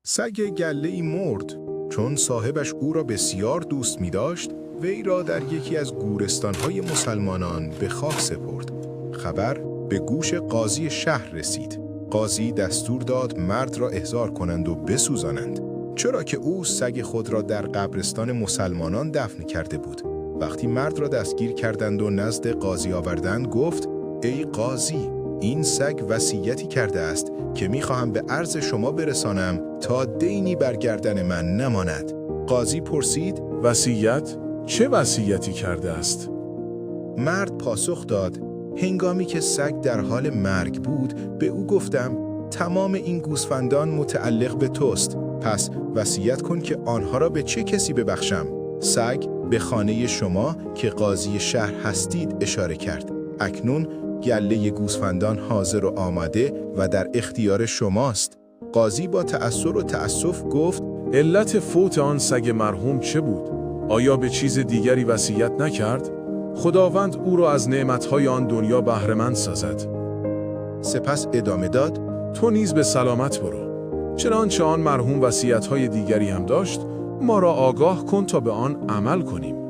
سگ گله‌ای مرد. چون صاحبش او را بسیار دوست می داشت، وی را در یکی از گورستان‌های مسلمانان به خاک سپرد. خبر به گوش قاضی شهر رسید. قاضی دستور داد مرد را احضار کنند و بسوزانند، چرا که او سگ خود را در قبرستان مسلمانان دفن کرده بود. وقتی مرد را دستگیر کردند و نزد قاضی آوردند، گفت: ای قاضی، این سگ وصیتی کرده است که می‌خواهم به عرض شما برسانم تا دینی بر گردن من نماند. قاضی پرسید: وصیت؟ چه وصیتی کرده است؟ مرد پاسخ داد: هنگامی که سگ در حال مرگ بود، به او گفتم تمام این گوسفندان متعلق به توست، پس وصیت کن که آنها را به چه کسی ببخشم. سگ به خانه شما که قاضی شهر هستید اشاره کرد. اکنون گله گوسفندان حاضر و آماده و در اختیار شماست. قاضی با تأثر و تأسف گفت: علت فوت آن سگ مرحوم چه بود؟ آیا به چیز دیگری وصیت نکرد؟ خداوند او را از نعمتهای آن دنیا بهره‌مند سازد. سپس ادامه داد: تو نیز به سلامت برو. چنانچه آن مرحوم وصیت‌های دیگری هم داشت، ما را آگاه کن تا به آن عمل کنیم.